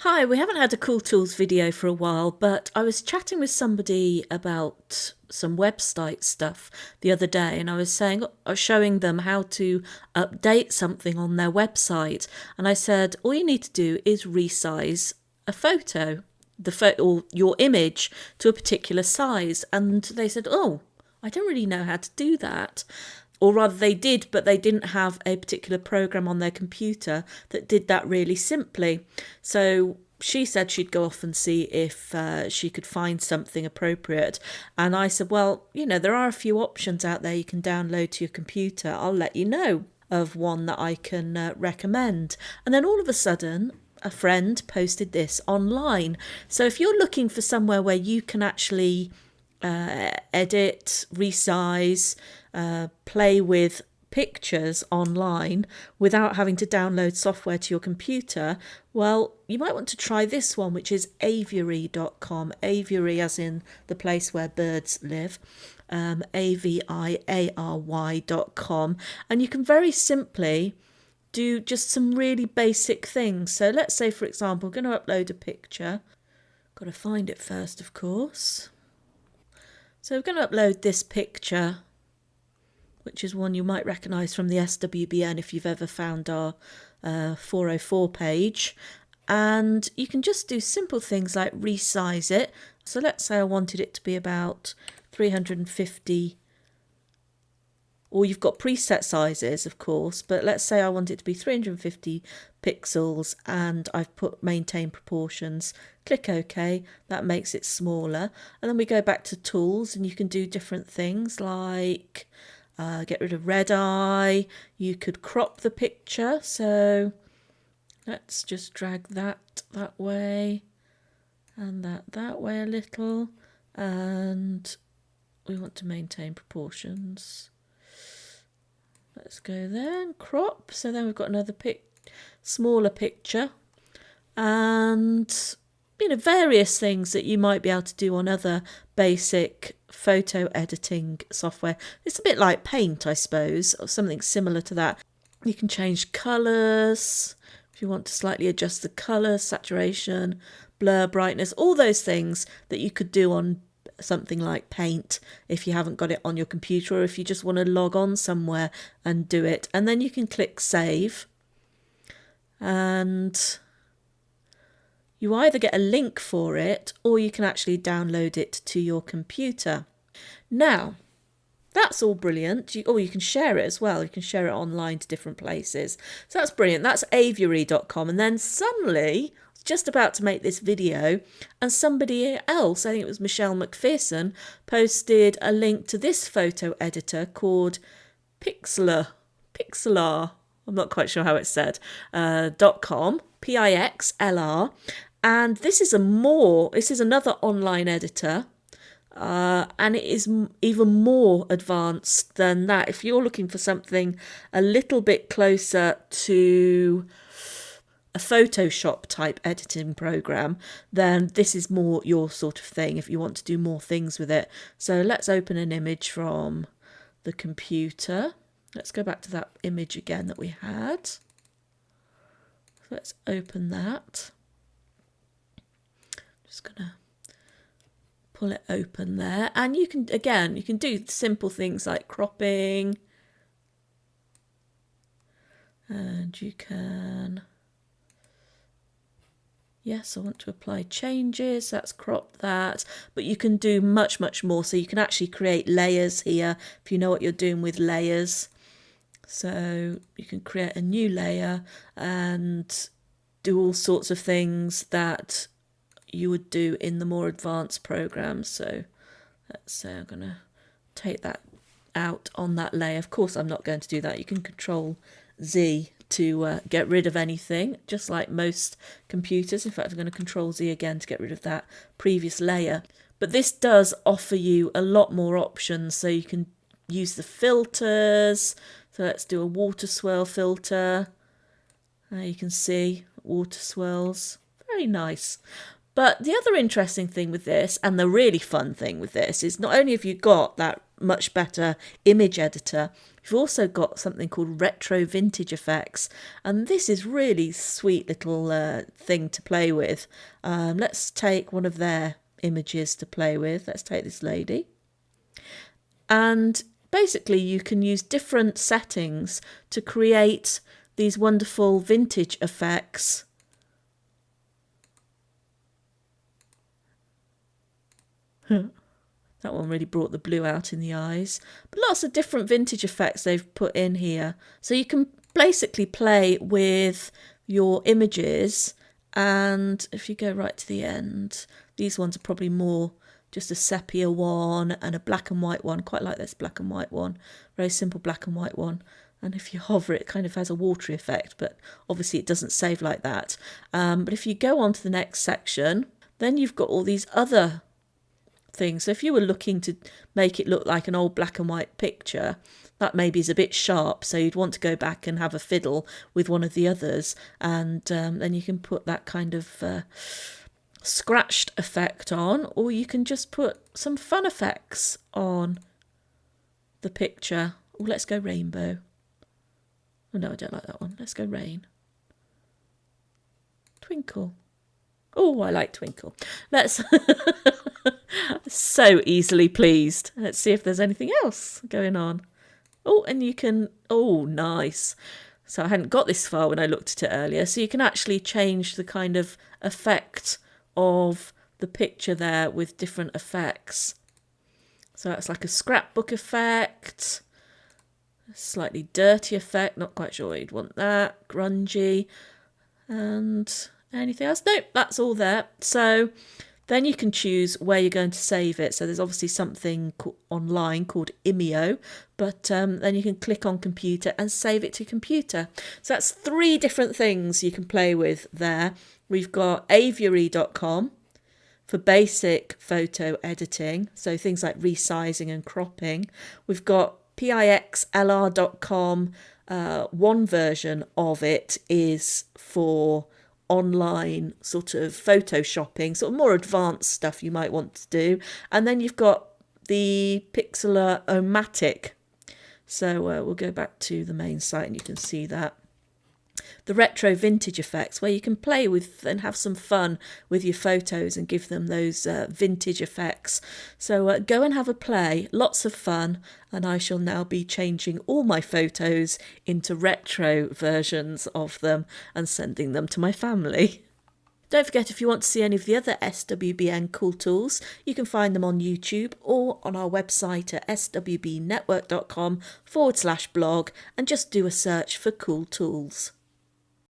Hi, we haven't had a Cool Tools video for a while, but I was chatting with somebody about some website stuff the other day, and I was showing them how to update something on their website. And I said, all you need to do is resize a photo, or your image to a particular size. And they said, oh, I don't really know how to do that. Or rather, they did, but they didn't have a particular program on their computer that did that really simply. So she said she'd go off and see if she could find something appropriate. And I said, well, there are a few options out there you can download to your computer. I'll let you know of one that I can recommend. And then all of a sudden, a friend posted this online. So if you're looking for somewhere where you can actually edit, resize, play with pictures online without having to download software to your computer, well, you might want to try this one, which is aviary.com. Aviary as in the place where birds live. aviary.com. And you can very simply do just some really basic things. So let's say, for example, I'm going to upload a picture. Got to find it first, of course. So we're going to upload this picture, which is one you might recognise from the SWBN if you've ever found our 404 page. And you can just do simple things like resize it. So let's say I wanted it to be about 350, or you've got preset sizes, of course, but let's say I want it to be 350 pixels and I've put maintain proportions. Click OK, that makes it smaller. And then we go back to tools and you can do different things like get rid of red eye. You could crop the picture. So let's just drag that way and that way a little. And we want to maintain proportions. Let's go there and crop. So then we've got another smaller picture, and various things that you might be able to do on other basic photo editing software. It's a bit like Paint, I suppose, or something similar to that. You can change colours if you want to slightly adjust the colour, saturation, blur, brightness, all those things that you could do on something like Paint if you haven't got it on your computer, or if you just want to log on somewhere and do it. And then you can click Save, and you either get a link for it or you can actually download it to your computer. Now, that's all brilliant. You can share it as well. You can share it online to different places. So that's brilliant. That's aviary.com. And then suddenly, just about to make this video, and somebody else, I think it was Michelle McPherson, posted a link to this photo editor called Pixlr, I'm not quite sure how it's said, .com, Pixlr, and this is another online editor, and it is even more advanced than that. If you're looking for something a little bit closer to a Photoshop type editing program, then this is more your sort of thing if you want to do more things with it. So let's open an image from the computer. Let's go back to that image again that we had. Let's open that. Just gonna pull it open there, and you can do simple things like cropping, and you can, yes, I want to apply changes, that's cropped that, but you can do much, much more. So you can actually create layers here if you know what you're doing with layers. So you can create a new layer and do all sorts of things that you would do in the more advanced programs. So let's say I'm going to take that out on that layer. Of course, I'm not going to do that. You can Control Z to get rid of anything, just like most computers. In fact, I'm going to Control Z again to get rid of that previous layer. But this does offer you a lot more options. So you can use the filters. So let's do a water swirl filter. You can see water swirls. Very nice. But the other interesting thing with this, and the really fun thing with this, is not only have you got that much better image editor. You've also got something called retro vintage effects, and this is really sweet little thing to play with. Let's take one of their images to play with. Let's take this lady, and basically you can use different settings to create these wonderful vintage effects. That one really brought the blue out in the eyes. But lots of different vintage effects they've put in here. So you can basically play with your images, and if you go right to the end, these ones are probably more just a sepia one and a black and white one. Quite like this black and white one. Very simple black and white one. And if you hover, it kind of has a watery effect, but obviously it doesn't save like that. But if you go on to the next section, then you've got all these other things. So if you were looking to make it look like an old black and white picture, that maybe is a bit sharp, so you'd want to go back and have a fiddle with one of the others, and then you can put that kind of scratched effect on, or you can just put some fun effects on the picture. Oh, let's go rainbow. Oh no, I don't like that one. Let's go rain. Twinkle. Oh, I like twinkle. Let's so easily pleased. Let's see if there's anything else going on. Oh, and you can, oh, nice. So I hadn't got this far when I looked at it earlier. So you can actually change the kind of effect of the picture there with different effects. So that's like a scrapbook effect, a slightly dirty effect, not quite sure you'd want that, grungy, and anything else? Nope, that's all there. So then you can choose where you're going to save it. So there's obviously something online called Imeo, but then you can click on computer and save it to computer. So that's 3 different things you can play with there. We've got aviary.com for basic photo editing, so things like resizing and cropping. We've got pixlr.com. One version of it is for online sort of photoshopping, sort of more advanced stuff you might want to do. And then you've got the Pixlr-O-Matic. So we'll go back to the main site and you can see that. The retro vintage effects, where you can play with and have some fun with your photos and give them those vintage effects. So go and have a play, lots of fun, and I shall now be changing all my photos into retro versions of them and sending them to my family. Don't forget, if you want to see any of the other SWBN cool tools, you can find them on YouTube or on our website at swbnetwork.com/blog, and just do a search for cool tools.